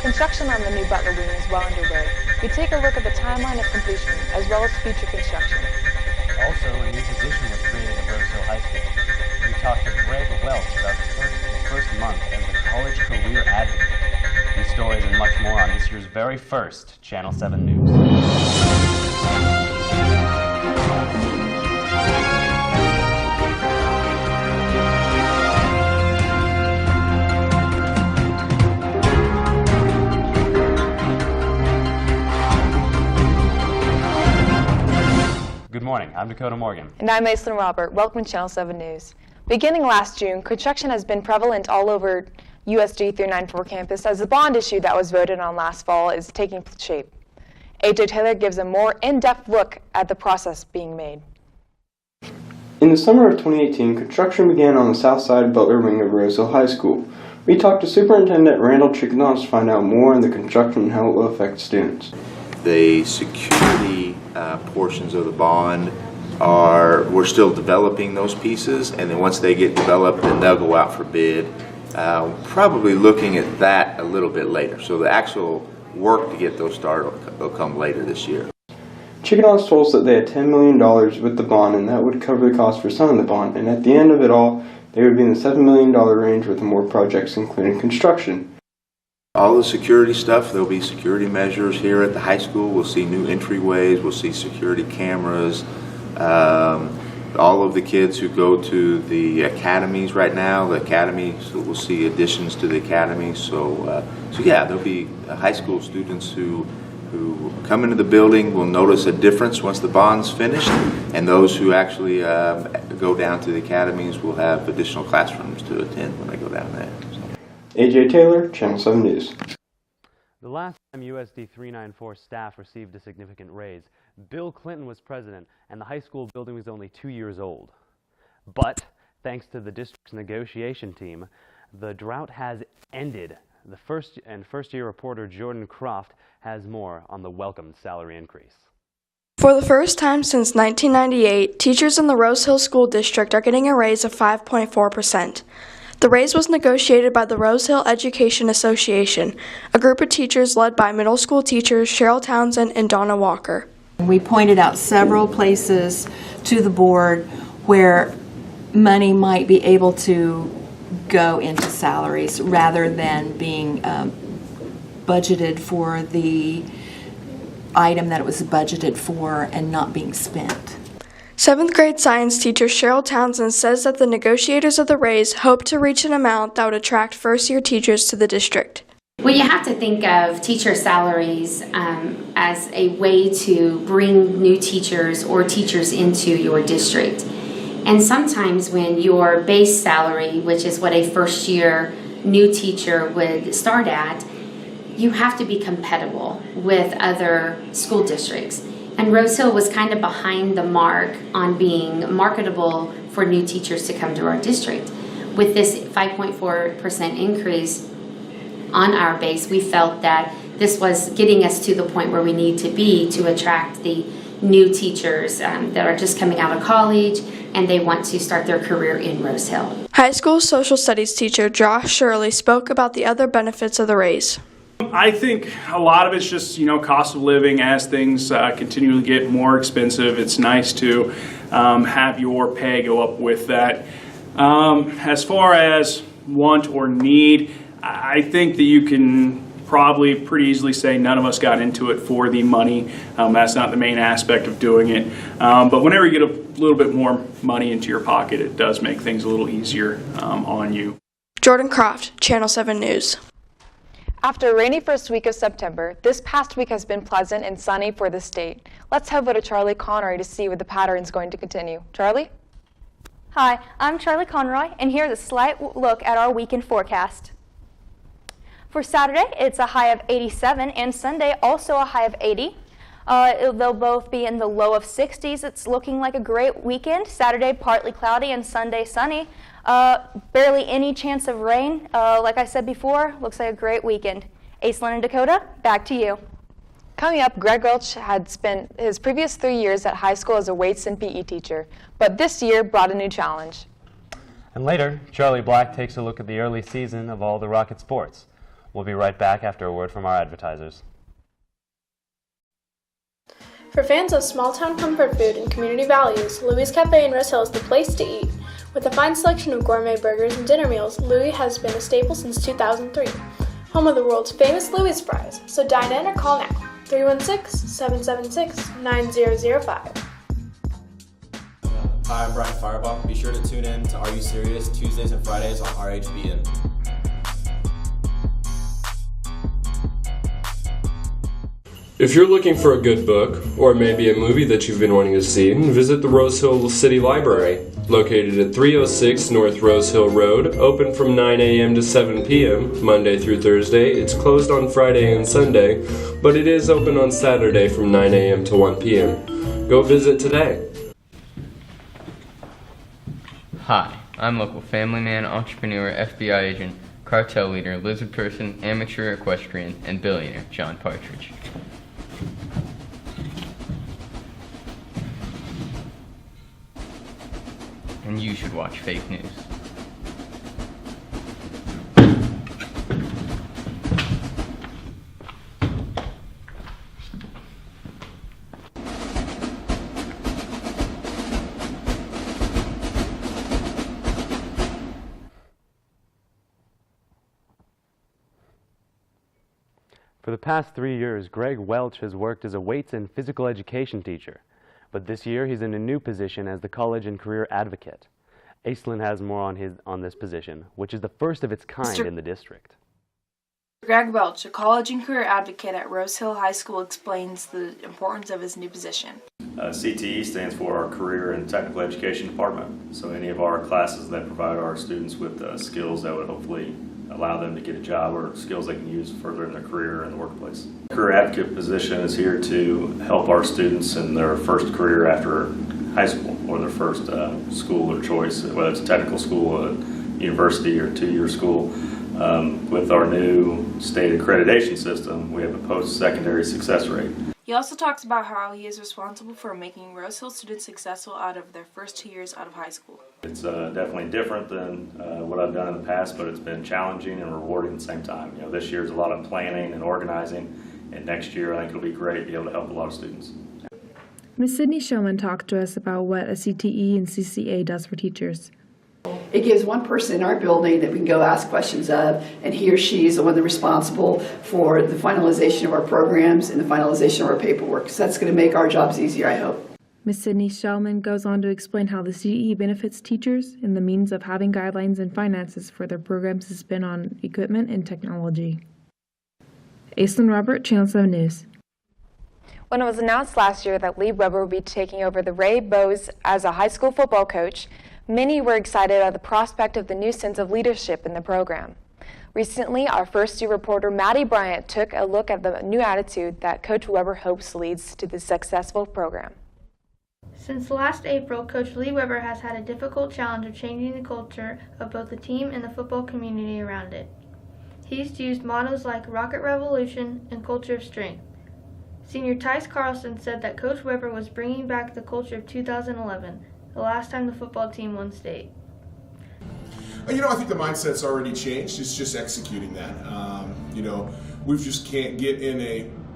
Construction on the new Butler wing is well underway. We take a look at the timeline of completion as well as future construction. Also, a new position was created at Rose Hill High School. We talked to Greg Welch about his first month as the college career advocate. These stories and much more on this year's very first Channel 7 News. Good morning, I'm Dakota Morgan. And I'm Aislinn Robert. Welcome to Channel 7 News. Beginning last June, construction has been prevalent all over USD 394 campus as the bond issue that was voted on last fall is taking shape. AJ Taylor gives a more in-depth look at the process being made. In the summer of 2018, construction began on the south side Butler wing of Rose Hill High School. We talked to Superintendent Randall Chickadonis to find out more on the construction and how it will affect students. The security portions of the bond we're still developing those pieces, and then once they get developed, then they'll go out for bid. Probably looking at that a little bit later. So the actual work to get those started will come later this year. Chickadonis told us that they had $10 million with the bond, and that would cover the cost for some of the bond. And at the end of it all, they would be in the $7 million range with more projects, including construction. All the security stuff, there'll be security measures here at the high school. We'll see new entryways, we'll see security cameras. All of the kids who go to the academies right now, so we'll see additions to the academies. So yeah, there'll be high school students who come into the building will notice a difference once the bond's finished, and those who actually go down to the academies will have additional classrooms to attend when they go down there. AJ Taylor, Channel 7 News. The last time USD 394 staff received a significant raise, Bill Clinton was president and the high school building was only 2 years old. But, thanks to the district's negotiation team, the drought has ended. The first-year reporter Jordan Croft has more on the welcomed salary increase. For the first time since 1998, teachers in the Rose Hill School District are getting a raise of 5.4%. The raise was negotiated by the Rose Hill Education Association, a group of teachers led by middle school teachers Cheryl Townsend and Donna Walker. We pointed out several places to the board where money might be able to go into salaries rather than being budgeted for the item that it was budgeted for and not being spent. 7th grade science teacher Cheryl Townsend says that the negotiators of the raise hope to reach an amount that would attract first-year teachers to the district. Well, you have to think of teacher salaries as a way to bring new teachers or teachers into your district. And sometimes when your base salary, which is what a first-year new teacher would start at, you have to be compatible with other school districts. And Rose Hill was kind of behind the mark on being marketable for new teachers to come to our district. With this 5.4% increase on our base, we felt that this was getting us to the point where we need to be to attract the new teachers that are just coming out of college and they want to start their career in Rose Hill. High school social studies teacher Josh Shirley spoke about the other benefits of the raise. I think a lot of it's just, cost of living as things continually get more expensive. It's nice to have your pay go up with that. As far as want or need, I think that you can probably pretty easily say none of us got into it for the money. That's not the main aspect of doing it. But whenever you get a little bit more money into your pocket, it does make things a little easier on you. Jordan Croft, Channel 7 News. After a rainy first week of September, this past week has been pleasant and sunny for the state. Let's head over to Charlie Conroy to see where the pattern is going to continue. Charlie? Hi, I'm Charlie Conroy, and here's a slight look at our weekend forecast. For Saturday, it's a high of 87, and Sunday also a high of 80. They'll both be in the low of 60s. It's looking like a great weekend. Saturday, partly cloudy, and Sunday, sunny. Barely any chance of rain. Like I said before, looks like a great weekend. Aislinn and Dakota, back to you. Coming up, Greg Welch had spent his previous 3 years at high school as a weights and PE teacher, but this year brought a new challenge. And later, Charlie Black takes a look at the early season of all the Rocket sports. We'll be right back after a word from our advertisers. For fans of small-town comfort food and community values, Louie's Cafe in Rose Hill is the place to eat. With a fine selection of gourmet burgers and dinner meals, Louie has been a staple since 2003. Home of the world's famous Louie's fries, so dine in or call now, 316-776-9005. Hi, I'm Brian Firebach. Be sure to tune in to Are You Serious? Tuesdays and Fridays on RHBN. If you're looking for a good book, or maybe a movie that you've been wanting to see, visit the Rose Hill City Library. Located at 306 North Rose Hill Road, open from 9 a.m. to 7 p.m., Monday through Thursday. It's closed on Friday and Sunday, but it is open on Saturday from 9 a.m. to 1 p.m. Go visit today. Hi, I'm local family man, entrepreneur, FBI agent, cartel leader, lizard person, amateur equestrian, and billionaire John Partridge. And you should watch fake news. For the past 3 years, Greg Welch has worked as a weights and physical education teacher. But this year, he's in a new position as the college and career advocate. Aislinn has more on this position, which is the first of its kind in the district. Greg Welch, a college and career advocate at Rose Hill High School, explains the importance of his new position. CTE stands for our Career and Technical Education Department. So any of our classes that provide our students with skills that would hopefully allow them to get a job or skills they can use further in their career in the workplace. The career advocate position is here to help our students in their first career after high school or their first school of choice, whether it's a technical school, a university, or two-year school. With our new state accreditation system, we have a post-secondary success rate. He also talks about how he is responsible for making Rose Hill students successful out of their first 2 years out of high school. It's definitely different than what I've done in the past, but it's been challenging and rewarding at the same time. You know, this year's a lot of planning and organizing, and next year I think it'll be great to be able to help a lot of students. Ms. Sydney Shulman talked to us about what a CTE and CCA does for teachers. It gives one person in our building that we can go ask questions of, and he or she is the one that's responsible for the finalization of our programs and the finalization of our paperwork. So that's going to make our jobs easier, I hope. Ms. Sydney Shulman goes on to explain how the CTE benefits teachers and the means of having guidelines and finances for their programs to spend on equipment and technology. Aislinn Robert, Channel 7 News. When it was announced last year that Lee Weber would be taking over the Ray Bows as a high school football coach, many were excited at the prospect of the new sense of leadership in the program. Recently, our first-year reporter Maddie Bryant took a look at the new attitude that Coach Weber hopes leads to the successful program. Since last April, Coach Lee Weber has had a difficult challenge of changing the culture of both the team and the football community around it. He's used mottos like Rocket Revolution and Culture of Strength. Senior Tice Carlson said that Coach Weber was bringing back the culture of 2011, the last time the football team won state. You know, I think the mindset's already changed. It's just executing that. You know, we just can't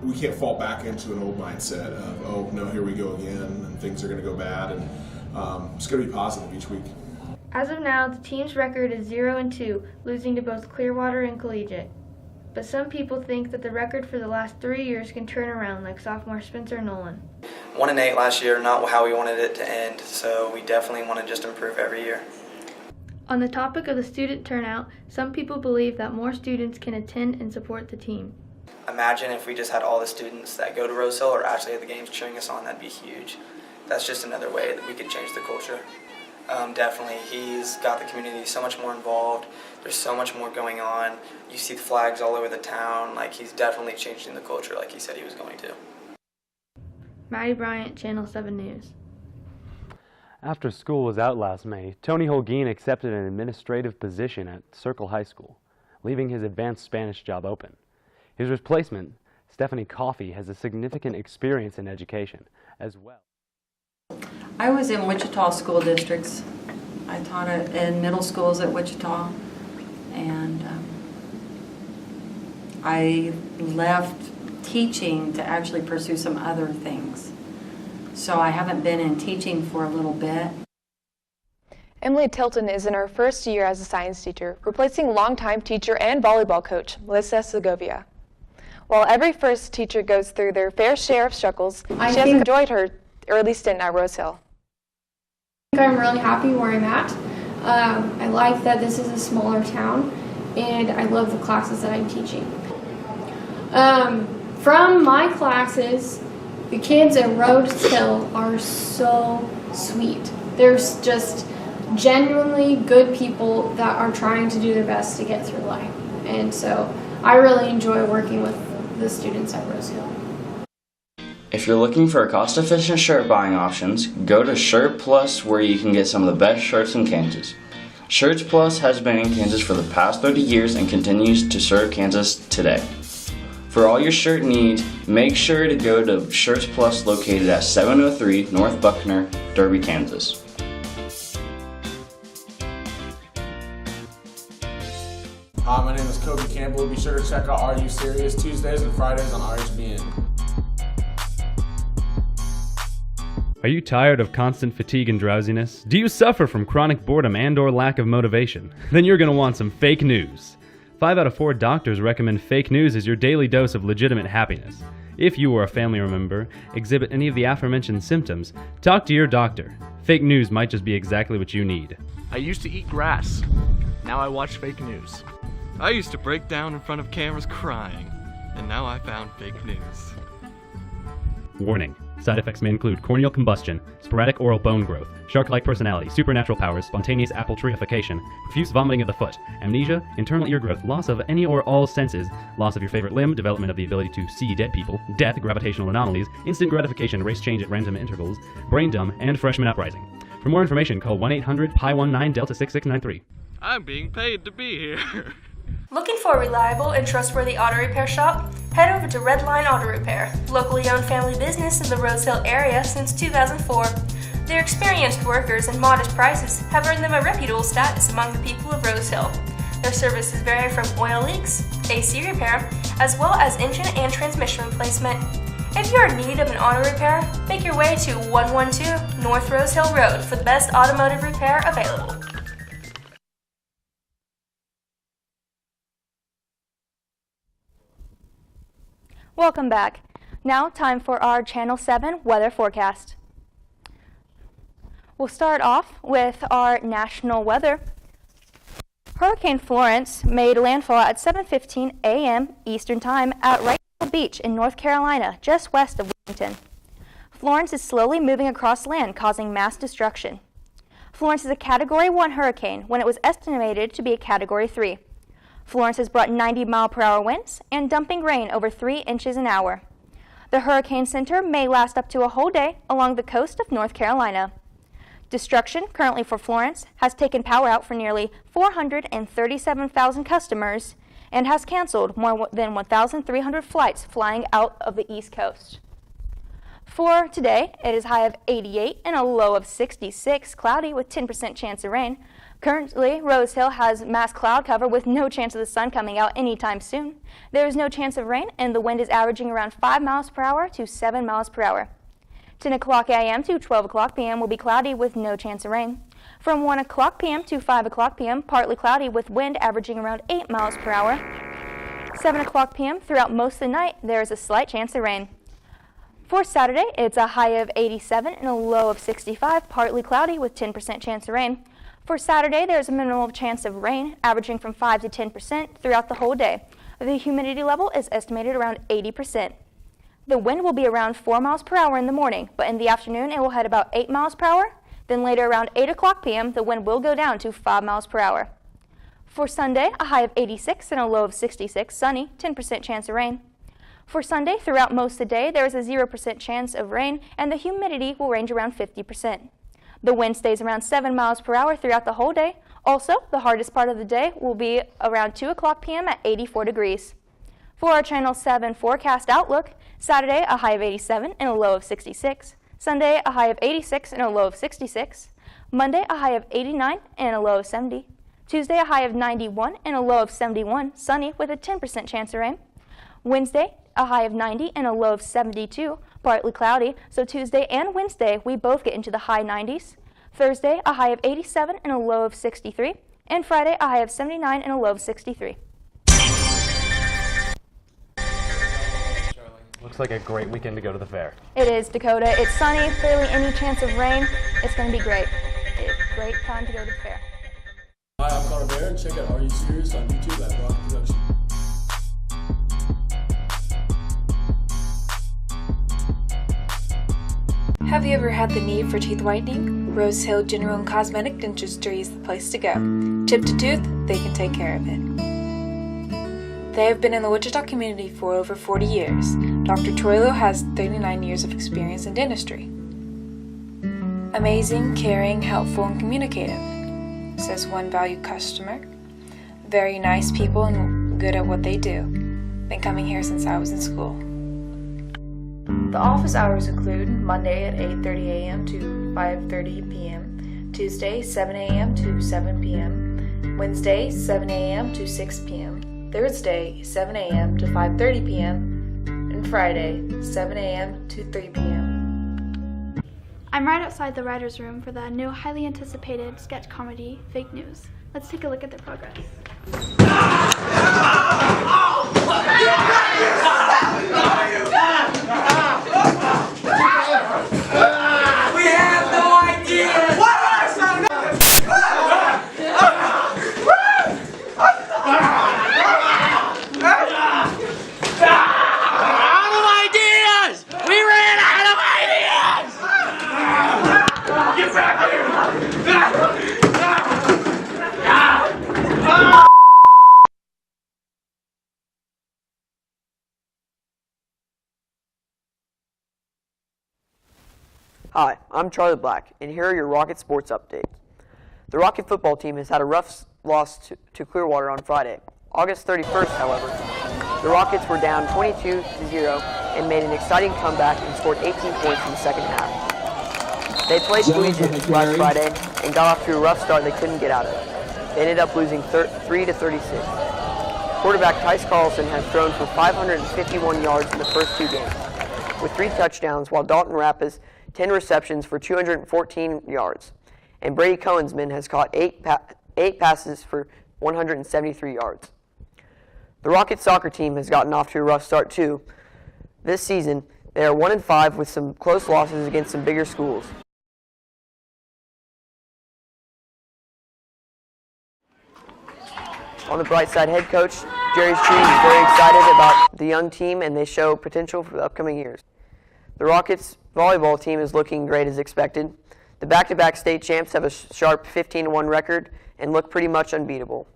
we can't fall back into an old mindset of, oh, no, here we go again, and things are going to go bad, and it's going to be positive each week. As of now, the team's record is 0-2, losing to both Clearwater and Collegiate. But some people think that the record for the last 3 years can turn around, like sophomore Spencer Nolan. 1-8 last year, not how we wanted it to end, so we definitely want to just improve every year. On the topic of the student turnout, some people believe that more students can attend and support the team. Imagine if we just had all the students that go to Rose Hill or actually at the games cheering us on, that'd be huge. That's just another way that we could change the culture. Definitely, he's got the community so much more involved. There's so much more going on. You see the flags all over the town. Like, he's definitely changing the culture like he said he was going to. Maddie Bryant, Channel 7 News. After school was out last May, Tony Holguin accepted an administrative position at Circle High School, leaving his advanced Spanish job open. His replacement, Stephanie Coffey, has a significant experience in education as well. I was in Wichita school districts. I taught in middle schools at Wichita, and I left teaching to actually pursue some other things. So I haven't been in teaching for a little bit. Emily Tilton is in her first year as a science teacher, replacing longtime teacher and volleyball coach, Melissa Segovia. While every first teacher goes through their fair share of struggles, she has enjoyed her early stint at Rose Hill. I'm really happy where I'm at. I like that this is a smaller town, and I love the classes that I'm teaching. From my classes, the kids at Rose Hill are so sweet. There's just genuinely good people that are trying to do their best to get through life. And so I really enjoy working with the students at Rose Hill. If you're looking for cost-efficient shirt buying options, go to Shirt Plus, where you can get some of the best shirts in Kansas. Shirts Plus has been in Kansas for the past 30 years and continues to serve Kansas today. For all your shirt needs, make sure to go to Shirts Plus, located at 703 North Buckner, Derby, Kansas. Hi, my name is Kobe Campbell. Be sure to check out Are You Serious Tuesdays and Fridays on RHBN. Are you tired of constant fatigue and drowsiness? Do you suffer from chronic boredom and/or lack of motivation? Then you're going to want some fake news. 5 out of 4 doctors recommend fake news as your daily dose of legitimate happiness. If you or a family member exhibit any of the aforementioned symptoms, talk to your doctor. Fake news might just be exactly what you need. I used to eat grass. Now I watch fake news. I used to break down in front of cameras crying, and now I found fake news. Warning. Side effects may include corneal combustion, sporadic oral bone growth, shark-like personality, supernatural powers, spontaneous apple-triification, profuse vomiting of the foot, amnesia, internal ear growth, loss of any or all senses, loss of your favorite limb, development of the ability to see dead people, death, gravitational anomalies, instant gratification, race change at random intervals, brain dumb, and freshman uprising. For more information, call 1-800-PI19-Delta-6693. I'm being paid to be here. Looking for a reliable and trustworthy auto repair shop? Head over to Redline Auto Repair, locally owned family business in the Rose Hill area since 2004. Their experienced workers and modest prices have earned them a reputable status among the people of Rose Hill. Their services vary from oil leaks, AC repair, as well as engine and transmission replacement. If you're in need of an auto repair, make your way to 112 North Rose Hill Road for the best automotive repair available. Welcome back. Now time for our Channel 7 weather forecast. We'll start off with our national weather. Hurricane Florence made landfall at 7:15 a.m. Eastern Time at Wright Beach in North Carolina, just west of Wilmington. Florence is slowly moving across land, causing mass destruction. Florence is a Category 1 hurricane when it was estimated to be a Category 3. Florence has brought 90-mile-per-hour winds and dumping rain over 3 inches an hour. The hurricane center may last up to a whole day along the coast of North Carolina. Destruction currently for Florence has taken power out for nearly 437,000 customers and has canceled more than 1,300 flights flying out of the East Coast. For today, it is high of 88 and a low of 66, cloudy with 10% chance of rain. Currently, Rose Hill has mass cloud cover with no chance of the sun coming out anytime soon. There is no chance of rain, and the wind is averaging around 5 miles per hour to 7 miles per hour. 10 o'clock a.m. to 12 o'clock p.m. will be cloudy with no chance of rain. From 1 o'clock p.m. to 5 o'clock p.m., partly cloudy with wind averaging around 8 miles per hour. 7 o'clock p.m. throughout most of the night, there is a slight chance of rain. For Saturday, it's a high of 87 and a low of 65, partly cloudy with 10% chance of rain. For Saturday, there's a minimal chance of rain, averaging from 5 to 10% throughout the whole day. The humidity level is estimated around 80%. The wind will be around 4 miles per hour in the morning, but in the afternoon it will head about 8 miles per hour. Then later around 8 o'clock p.m., the wind will go down to 5 miles per hour. For Sunday, a high of 86 and a low of 66, sunny, 10% chance of rain. For Sunday, throughout most of the day, there is a 0% chance of rain, and the humidity will range around 50%. The wind stays around 7 miles per hour throughout the whole day. Also, the hardest part of the day will be around 2 o'clock p.m. at 84 degrees. For our Channel 7 forecast outlook, Saturday, a high of 87 and a low of 66. Sunday, a high of 86 and a low of 66. Monday, a high of 89 and a low of 70. Tuesday, a high of 91 and a low of 71, sunny with a 10% chance of rain. Wednesday, a high of 90 and a low of 72, partly cloudy. So Tuesday and Wednesday, we both get into the high 90s. Thursday, a high of 87 and a low of 63. And Friday, a high of 79 and a low of 63. Looks like a great weekend to go to the fair. It is, Dakota. It's sunny, barely any chance of rain. It's going to be great. It's a great time to go to the fair. Hi, I'm Connor Bear, and check out Are You Serious on YouTube at Rock Production. Have you ever had the need for teeth whitening? Rose Hill General and Cosmetic Dentistry is the place to go. Chipped a tooth, they can take care of it. They have been in the Wichita community for over 40 years. Dr. Troilo has 39 years of experience in dentistry. Amazing, caring, helpful, and communicative, says one valued customer. Very nice people and good at what they do. Been coming here since I was in school. The office hours include Monday at 8:30 a.m. to 5:30 p.m., Tuesday 7 a.m. to 7 p.m., Wednesday 7 a.m. to 6 p.m., Thursday 7 a.m. to 5:30 p.m., and Friday 7 a.m. to 3 p.m. I'm right outside the writer's room for the new highly anticipated sketch comedy, Fake News. Let's take a look at their progress. We have no idea! Out of ideas! We ran out of ideas! Get back here! Hi, I'm Charlie Black, and here are your Rocket sports updates. The Rocket football team has had a rough loss to Clearwater on Friday. August 31st, however, the Rockets were down 22-0 and made an exciting comeback and scored 18 points in the second half. They played Collegiate last Friday and got off to a rough start they couldn't get out of. They ended up losing 3-36. Quarterback Tice Carlson has thrown for 551 yards in the first two games, with 3 touchdowns, while Dalton Rapp has 10 receptions for 214 yards. And Brady Cohensman has caught 8 passes for 173 yards. The Rocket soccer team has gotten off to a rough start too. This season, they are 1-5 with some close losses against some bigger schools. On the bright side, head coach Jerry Street is very excited about the young team, and they show potential for the upcoming years. The Rockets volleyball team is looking great as expected. The back-to-back state champs have a sharp 15-1 record and look pretty much unbeatable.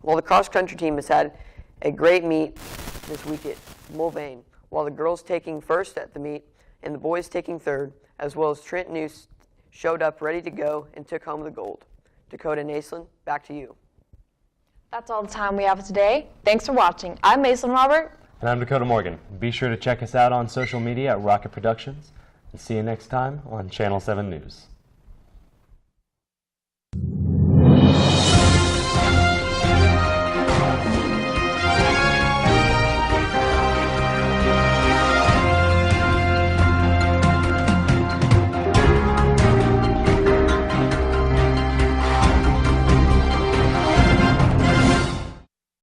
While the cross-country team has had a great meet this week at Mulvane, while the girls taking first at the meet and the boys taking third, as well as Trent Noose, showed up ready to go and took home the gold. Dakota Naslin, back to you. That's all the time we have today. Thanks for watching. I'm Mason Robert. And I'm Dakota Morgan. Be sure to check us out on social media at Rocket Productions. And see you next time on Channel 7 News.